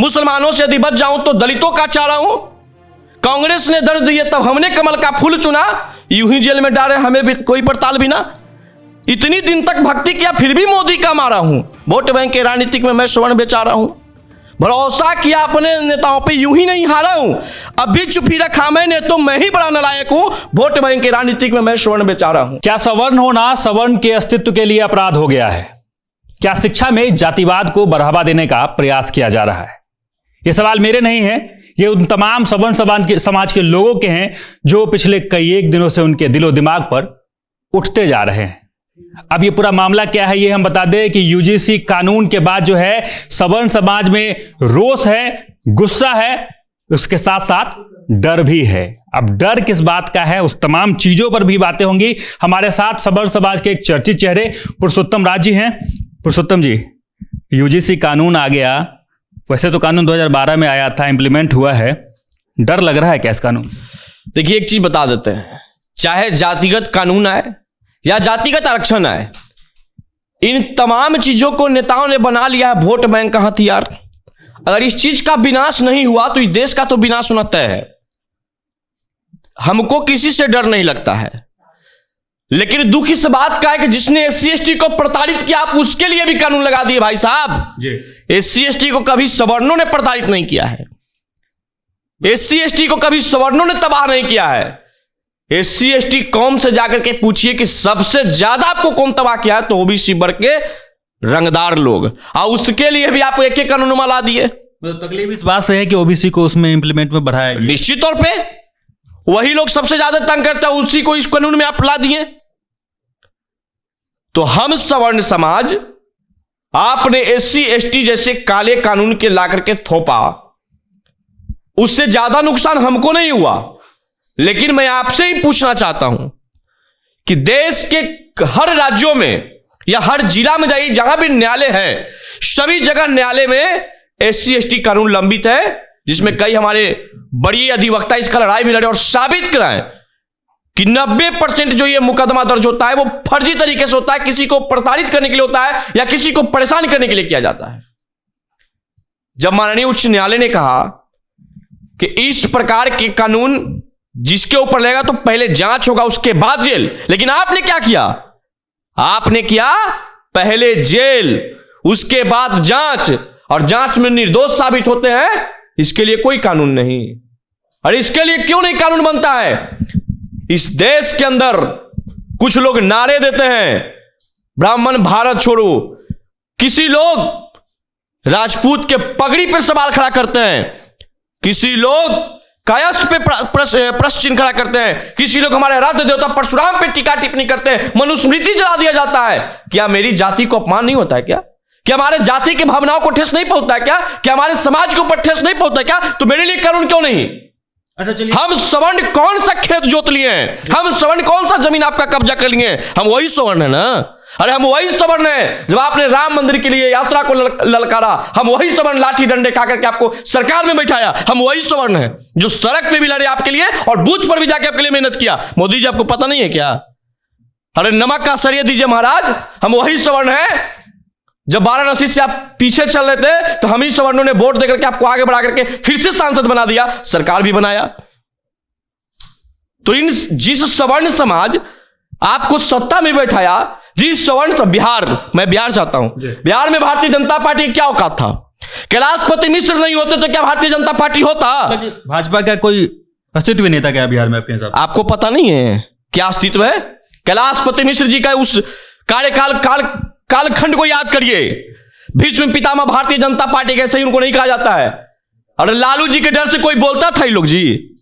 मुसलमानों से यदि बच जाऊं तो दलितों का चाह रहा हूं। कांग्रेस ने दर्द दिए तब हमने कमल का फूल चुना, यूं ही जेल में डाले हमें भी कोई पड़ताल बिना। इतनी दिन तक भक्ति किया फिर भी मोदी का मारा हूं, वोट बैंक के राजनीतिक में मैं स्वर्ण बेचा रहा हूं। भरोसा किया अपने नेताओं पे यूं ही नहीं हारा हूं, अब भी चुप ही रखा मैंने तो मैं ही बड़ा नालायक हूं, वोट बैंक के राजनीतिक में मैं स्वर्ण बेचा रहा हूं। क्या सवर्ण होना सवर्ण के अस्तित्व के लिए अपराध हो गया है? क्या शिक्षा में जातिवाद को बढ़ावा देने का प्रयास किया जा रहा है? ये सवाल मेरे नहीं है, ये उन तमाम सवर्ण समाज के लोगों के हैं जो पिछले कई एक दिनों से उनके दिलो दिमाग पर उठते जा रहे हैं। अब ये पूरा मामला क्या है ये हम बता दें कि यूजीसी कानून के बाद जो है सवर्ण समाज में रोष है, गुस्सा है, उसके साथ साथ डर भी है। अब डर किस बात का है, उस तमाम चीजों पर भी बातें होंगी। हमारे साथ सवर्ण समाज के एक चर्चित चेहरे पुरुषोत्तम राज जी हैं। पुरुषोत्तम जी, यूजीसी कानून आ गया, वैसे तो कानून 2012 में आया था, इंप्लीमेंट हुआ है, डर लग रहा है क्या इस कानून? देखिए एक चीज बता देते हैं, चाहे जातिगत कानून आए या जातिगत आरक्षण आए, इन तमाम चीजों को नेताओं ने बना लिया है वोट बैंक का हथियार। अगर इस चीज का विनाश नहीं हुआ तो इस देश का तो विनाश होना तय है। हमको किसी से डर नहीं लगता है, लेकिन दुख इस बात का है कि जिसने एससी एसटी को प्रताड़ित किया आप उसके लिए भी कानून लगा दिए। भाई साहब, एससी एसटी को कभी सवर्णों ने प्रताड़ित नहीं किया है, एससी एसटी को कभी सवर्णों ने तबाह नहीं किया है। एससी एसटी कौम से जाकर के पूछिए कि सबसे ज्यादा आपको कौन तबाह किया है, तो ओबीसी वर्ग के रंगदार लोग, और उसके लिए भी आपको एक एक कानून ला दिए। तो तकलीफ इस बात से है कि ओबीसी को उसमें इंप्लीमेंट में बढ़ाया गया। निश्चित तौर पे वही लोग सबसे ज्यादा तंग करता है, उसी को इस कानून में आप ला दिए। तो हम सवर्ण समाज, आपने एससी एसटी जैसे काले कानून के ला करके थोपा, उससे ज्यादा नुकसान हमको नहीं हुआ। लेकिन मैं आपसे ही पूछना चाहता हूं कि देश के हर राज्यों में या हर जिला में जाइए, जहां भी न्यायालय है, सभी जगह न्यायालय में एससी एसटी कानून लंबित है, जिसमें कई हमारे बड़ी अधिवक्ता इसका लड़ाई भी लड़े और साबित कराएं कि 90% जो ये मुकदमा दर्ज होता है वो फर्जी तरीके से होता है, किसी को प्रताड़ित करने के लिए होता है या किसी को परेशान करने के लिए किया जाता है। जब माननीय उच्च न्यायालय ने कहा कि इस प्रकार के कानून जिसके ऊपर लगेगा तो पहले जांच होगा उसके बाद जेल, लेकिन आपने क्या किया? आपने किया पहले जेल उसके बाद जांच, और जांच में निर्दोष साबित होते हैं, इसके लिए कोई कानून नहीं। और इसके लिए क्यों नहीं कानून बनता है? इस देश के अंदर कुछ लोग नारे देते हैं, ब्राह्मण भारत छोड़ो, किसी लोग राजपूत के पगड़ी पर सवाल खड़ा करते हैं, किसी लोग कायस्थ पे प्रश्न चिन्ह खड़ा करते हैं, किसी लोग हमारे आराध्य देवता परशुराम पे टीका टिप्पणी करते हैं, मनुस्मृति जला दिया जाता है। क्या मेरी जाति को अपमान नहीं होता है क्या? क्या हमारे जाति की भावनाओं को ठेस नहीं पहुंचता है क्या? क्या हमारे समाज के ऊपर ठेस नहीं पहुंचता है क्या? तो मेरे लिए कानून क्यों नहीं? अच्छा चलिए, हम सवर्ण कौन सा खेत जोत लिए हैं? हम सवर्ण कौन सा जमीन आपका कब्जा कर लिए हैं? हम वही सवर्ण है ना। अरे हम वही सवर्ण है, जब आपने राम मंदिर के लिए यात्रा को ललकारा, हम वही सवर्ण लाठी डंडे खा करके आपको सरकार में बैठाया। हम वही सवर्ण है जो सड़क पे भी लड़े आपके लिए और बूथ पर भी जाके आपके लिए मेहनत किया। मोदी जी आपको पता नहीं है क्या? अरे नमक का सरिया दीजिए महाराज, हम वही सवर्ण है। जब वाराणसी से आप पीछे चल रहे थे तो हम ही सवर्णों ने वोट देकर के आपको आगे बढ़ा करके फिर से सांसद बना दिया, सरकार भी बनाया। तो इन जिस सवर्ण समाज आपको सत्ता में बैठाया, जिस सवर्ण बिहार, मैं बिहार चाहता हूं, बिहार में भारतीय जनता पार्टी क्या औकात था? कैलाशपति मिश्र नहीं होते तो क्या भारतीय जनता पार्टी होता? भाजपा का कोई अस्तित्व नहीं था क्या बिहार में आपके हिसाब? आपको पता नहीं है क्या अस्तित्व है? कैलाशपति मिश्र जी का उस कार्यकाल कालखंड को याद करिए। भीष्म पितामह भारतीय जनता पार्टी के, ऐसे ही उनको नहीं कहा जाता है। अरे लालू जी के डर से कोई बोलता था? ये लोग जी,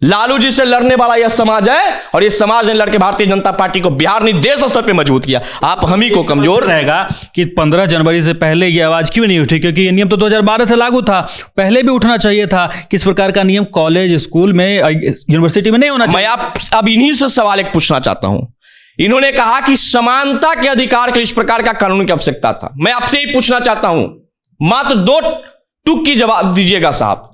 लालू जी से लड़ने वाला यह समाज है और ये समाज ने लड़के भारतीय जनता पार्टी को बिहार नहीं देश स्तर पे मजबूत किया। आप हम ही को कमजोर रहेगा कि 15 जनवरी से पहले ये आवाज क्यों नहीं उठी? क्योंकि ये नियम तो 2012 से लागू था, पहले भी उठना चाहिए था। किस प्रकार का नियम कॉलेज, स्कूल में, यूनिवर्सिटी में नहीं होना चाहिए? मैं अब इन्हीं से सवाल एक पूछना चाहता हूं। इन्होंने कहा कि समानता के अधिकार के इस प्रकार का कानून की आवश्यकता था। मैं आपसे ही पूछना चाहता हूं, मात्र 2 टूक की जवाब दीजिएगा साहब।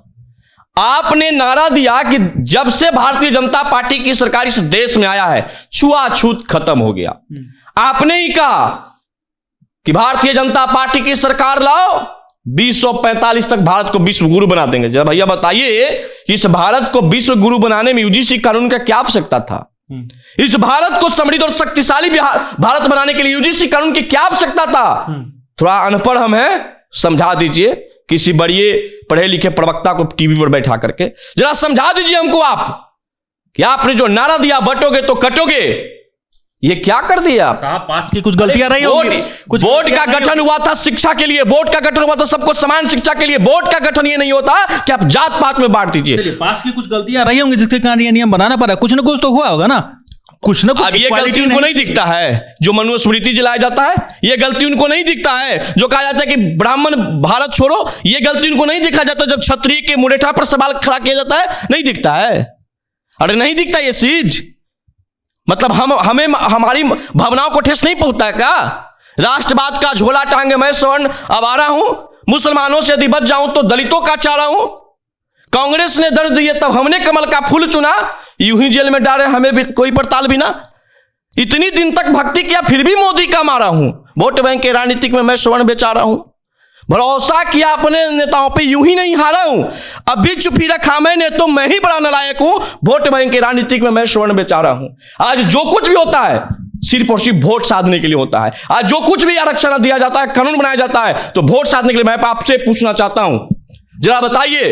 आपने नारा दिया कि जब से भारतीय जनता पार्टी की सरकार इस देश में आया है छुआछूत खत्म हो गया। आपने ही कहा कि भारतीय जनता पार्टी की सरकार लाओ, 2045 तक भारत को विश्व गुरु बना देंगे। जरा भैया बताइए कि इस भारत को विश्व गुरु बनाने में यूजीसी कानून का क्या आवश्यकता था? इस भारत को समृद्ध और शक्तिशाली भारत बनाने के लिए यूजीसी कानून की क्या आवश्यकता था? थोड़ा अनपढ़ हम हैं, समझा दीजिए किसी बड़े पढ़े लिखे प्रवक्ता को टीवी पर बैठा करके जरा समझा दीजिए हमको आप कि आपने जो नारा दिया बटोगे तो कटोगे, ये क्या कर दिया आप? पास की कुछ गलतियां रही होंगी। कुछ बोर्ड का गठन हुआ था शिक्षा के लिए, बोर्ड का गठन हुआ था सबको समान शिक्षा के लिए। बोर्ड का गठन ये नहीं होता कि आप जात पात में बांट दीजिए। पास की कुछ गलतियां रही होंगी जिसके कारण ये नियम बनाना पड़ा। कुछ ना कुछ तो हुआ होगा ना, कुछ ना कुछ। अब ये गलती उनको नहीं दिखता है जो मनुस्मृति जलाया जाता है, ये गलती उनको नहीं दिखता है जो कहा जाता है कि ब्राह्मण भारत छोड़ो, ये गलती उनको नहीं दिखा जाता जब क्षत्रिय के मुरेठा पर सवाल खड़ा किया जाता है, नहीं दिखता है। अरे नहीं दिखता ये चीज, मतलब हमें हमारी भावनाओं को ठेस नहीं पहुंचता है क्या? राष्ट्रवाद का झोला टांगे मैं सवर्ण आवारा हूं, मुसलमानों से यदि बच जाऊं तो दलितों का चारा हूं। कांग्रेस ने दर्द दिए तब हमने कमल का फूल चुना, यूं ही जेल में डाले हमें भी कोई पड़ताल बिना। इतनी दिन तक भक्ति किया फिर भी मोदी का मारा हूं, वोट बैंक के राजनीतिक में मैं स्वर्ण बेचा रहा हूं। भरोसा किया अपने नेताओं पे यूं ही नहीं हारा हूं, अब भी चुपी रखा मैंने तो मैं ही बड़ा नालायक हूं, वोट बैंक के राजनीतिक में मैं स्वर्ण बेचा रहा हूं। आज जो कुछ भी होता है सिर्फ और सिर्फ वोट साधने के लिए होता है। आज जो कुछ भी आरक्षण दिया जाता है, कानून बनाया जाता है, तो वोट साधने के लिए। मैं आपसे पूछना चाहता हूं, जरा बताइए,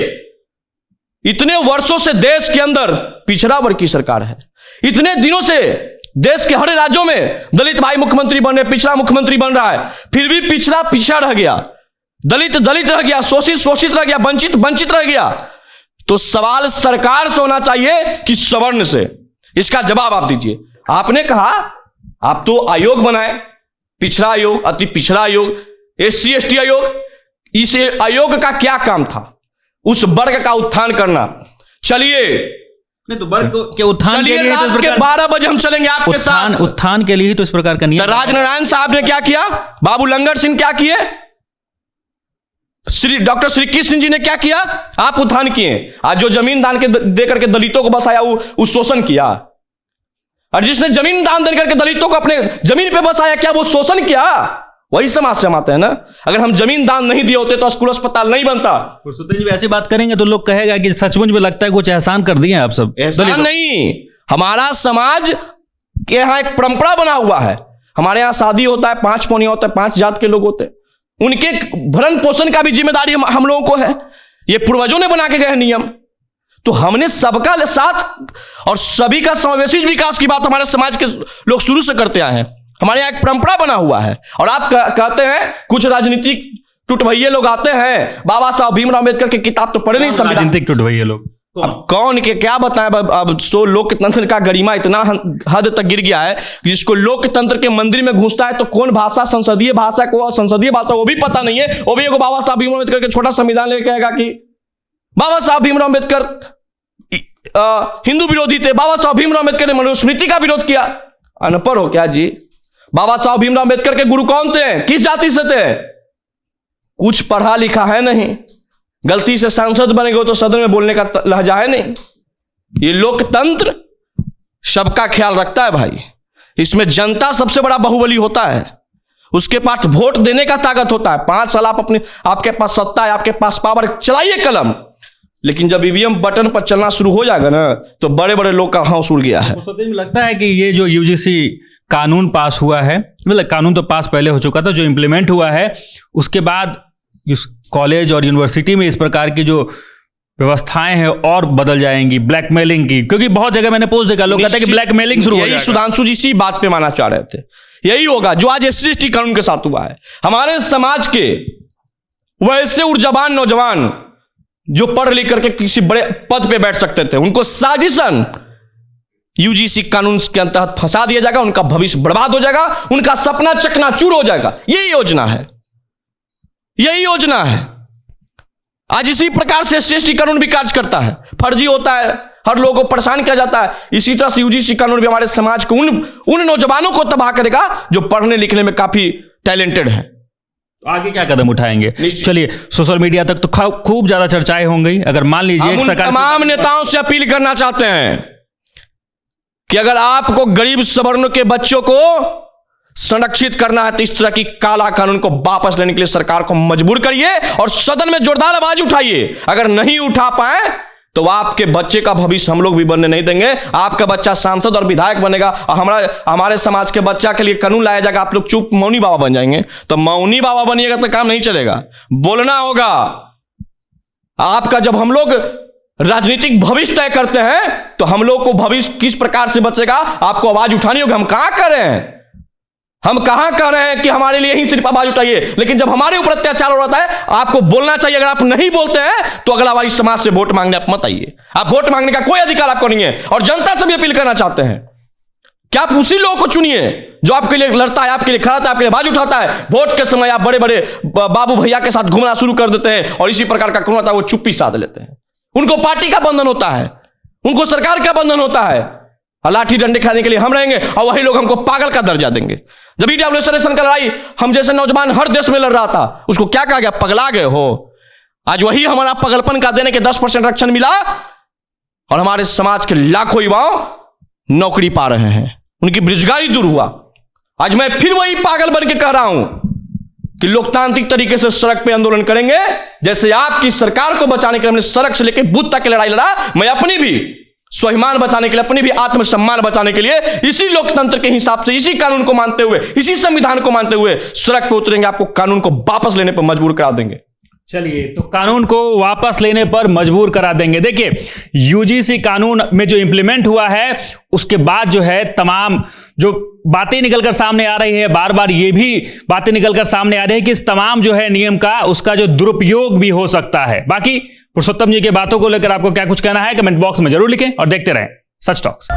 इतने वर्षों से देश के अंदर पिछड़ा वर्ग की सरकार है, इतने दिनों से देश के हर राज्यों में दलित भाई मुख्यमंत्री बन रहे, पिछड़ा मुख्यमंत्री बन रहा है, फिर भी पिछड़ा पीछा रह गया, दलित दलित रह गया, शोषित शोषित रह गया, वंचित वंचित रह गया। तो सवाल सरकार से होना चाहिए कि सवर्ण से? इसका जवाब आप दीजिए। आपने कहा आप तो आयोग बनाए, पिछड़ा आयोग, अति पिछड़ा आयोग, SC ST आयोग। इस आयोग का क्या काम था? उस वर्ग का उत्थान करना। चलिए नहीं तो वर्ग के उत्थान के लिए रात के 12 बजे हम चलेंगे आपके साथ। उत्थान के लिए ही तो इस प्रकार का नियम। राजनारायण साहब ने क्या किया, बाबू लंगर सिंह क्या किए, डॉक्टर श्री कृष्ण जी ने क्या किया? आप उत्थान किए। आज जो जमीन दान के दे करके दलितों को बसाया वो शोषण किया, और जिसने जमीन दान दे करके दलितों को अपने जमीन पे बसाया, क्या वो शोषण किया? वही समाज से हम आते हैं ना। अगर हम जमीन दान नहीं दिए होते तो स्कूल अस्पताल नहीं बनता। जी ऐसी बात करेंगे तो लोग कहेगा कि सचमुच में लगता है कुछ एहसान कर दिए आप सब। एहसान नहीं, हमारा समाज के यहाँ एक परंपरा बना हुआ है। हमारे यहाँ शादी होता है, 5 पौनिया होता है, 5 जात के लोग होते हैं, उनके भरण पोषण का भी जिम्मेदारी हम लोगों को है। ये पूर्वजों ने बना के गए नियम, तो हमने सबका साथ और सभी का समावेशी विकास की बात हमारे समाज के लोग शुरू से करते आए हैं। हमारे यहाँ एक परंपरा बना हुआ है। और आप कहते हैं कुछ राजनीतिक टुटभैये लोग आते हैं, बाबा साहब भीमराव अम्बेडकर की किताब तो पढ़े नहीं, राजनीतिक टुटभैये लोग अब कौन के क्या बताएं। अब तो लोकतंत्र का गरिमा इतना हद तक गिर गया है कि जिसको लोकतंत्र के मंदिर में घुसता है तो कौन भाषा संसदीय भाषा को संसदीय भाषा वो भी पता नहीं है। वो भी एगो बाबा साहब भीमराव अम्बेडकर के छोटा संविधान लेके कहेगा कि बाबा साहब भीमराव अम्बेडकर हिंदू विरोधी थे, बाबा साहब भीमराव अम्बेडकर ने मनुस्मृति का विरोध किया। अनपढ़ हो क्या जी? बाबा साहब भीमराव अम्बेडकर के गुरु कौन थे, किस जाति से थे? कुछ पढ़ा लिखा है नहीं, गलती से सांसद बनेंगे तो सदन में बोलने का लहजा है नहीं। ये लोकतंत्र सबका ख्याल रखता है भाई, इसमें जनता सबसे बड़ा बाहुबली होता है, उसके पास वोट देने का ताकत होता है। 5 साल आपके पास सत्ता है, आपके पास पावर, चलाइए कलम। लेकिन जब ईवीएम बटन पर चलना शुरू हो जाएगा ना तो बड़े बड़े लोग का हौस उड़ गया है। मुझे लगता है कि ये जो यूजीसी कानून पास हुआ है, मतलब कानून तो पास पहले हो चुका था, जो इम्प्लीमेंट हुआ है उसके बाद इस कॉलेज और यूनिवर्सिटी में इस प्रकार की जो व्यवस्थाएं हैं और बदल जाएंगी, ब्लैकमेलिंग की। क्योंकि बहुत जगह मैंने पोस्ट देखा, लोग कहते हैं कि ब्लैकमेलिंग शुरू हो जाएगा। यही सुधांशु जी इसी बात पे माना चाह रहे थे, यही होगा जो आज SC ST कानून के साथ हुआ है। हमारे समाज के वैसे ऊर्जावान नौजवान जो पढ़ लिख करके किसी बड़े पद पे बैठ सकते थे, उनको साजिशन यूजीसी कानून के अंतर्गत फंसा दिया जाएगा, उनका भविष्य बर्बाद हो जाएगा, उनका सपना चकनाचूर हो जाएगा। यही योजना है, यही योजना है। आज इसी प्रकार से SC ST कानून भी कार्य करता है, फर्जी होता है, हर लोगों को परेशान किया जाता है। इसी तरह से यूजीसी कानून भी हमारे समाज को उन नौजवानों को तबाह करेगा जो पढ़ने लिखने में काफी टैलेंटेड है। आगे क्या कदम उठाएंगे? चलिए, सोशल मीडिया तक तो खूब ज्यादा चर्चाएं होंगी। अगर मान लीजिए हम तमाम नेताओं से अपील करना चाहते हैं कि अगर आपको गरीब सवर्णों के बच्चों को संरक्षित करना है तो इस तरह की काला कानून को वापस लेने के लिए सरकार को मजबूर करिए और सदन में जोरदार आवाज उठाइए। अगर नहीं उठा पाए तो आपके बच्चे का भविष्य हम लोग भी बनने नहीं देंगे। आपका बच्चा सांसद और विधायक बनेगा और हमारे समाज के बच्चा के लिए कानून लाया जाएगा, आप लोग चुप मौनी बाबा बन जाएंगे। तो मौनी बाबा बनिएगा तो काम नहीं चलेगा, बोलना होगा। आपका जब हम लोग राजनीतिक भविष्य तय करते हैं तो हम लोग को भविष्य किस प्रकार से बचेगा आपको आवाज उठानी होगी। हम कहां कर रहे हैं, हम कहां कह रहे हैं कि हमारे लिए ही सिर्फ आवाज उठाइए, लेकिन जब हमारे ऊपर अत्याचार हो रहा है आपको बोलना चाहिए। अगर आप नहीं बोलते हैं तो अगला बार इस समाज से वोट मांगने आप मत आइए। आप वोट मांगने का कोई अधिकार आपको नहीं है। और जनता से भी अपील करना चाहते हैं कि आप उसी लोगों को चुनिए जो आपके लिए लड़ता है, आपके लिए खड़ा है, आपके लिए आवाज उठाता है। वोट के समय आप बड़े बड़े बाबू भैया के साथ घूमना शुरू कर देते हैं और इसी प्रकार का कानून होता है वो चुप्पी साध लेते हैं। उनको पार्टी का बंधन होता है, उनको सरकार का बंधन होता है, लाठी डंडे खाने के लिए हम रहेंगे और वही लोग हमको पागल का दर्जा देंगे। जब ईडब्ल्यूएस का लड़ाई हम जैसे नौजवान हर देश में लड़ रहा था, उसको क्या कहा गया, पगला गए हो। आज वही हमारा पगलपन का देने के 10% आरक्षण मिला और हमारे समाज के लाखों युवाओं नौकरी पा रहे हैं, उनकी बेरोजगारी दूर हुआ। आज मैं फिर वही पागल बन के कह रहा हूं कि लोकतांत्रिक तरीके से सड़क पे आंदोलन करेंगे। जैसे आपकी सरकार को बचाने के लिए हमने सड़क से लेकर बूथ तक की लड़ाई लड़ा, मैं अपनी भी स्वाभिमान बचाने के लिए, अपनी भी आत्मसम्मान बचाने के लिए इसी लोकतंत्र के हिसाब से, इसी कानून को मानते हुए, इसी संविधान को मानते हुए सड़क पर उतरेंगे। आपको कानून को वापस लेने पर मजबूर करा देंगे। चलिए, तो कानून को वापस लेने पर मजबूर करा देंगे। देखिए, यूजीसी कानून में जो इंप्लीमेंट हुआ है उसके बाद जो है तमाम जो बातें निकलकर सामने आ रही है, बार बार ये भी बातें निकलकर सामने आ रही है कि इस तमाम जो है नियम का उसका जो दुरुपयोग भी हो सकता है। बाकी पुरुषोत्तम जी की बातों को लेकर आपको क्या कुछ कहना है कमेंट बॉक्स में जरूर लिखें और देखते रहें सच टॉक्स।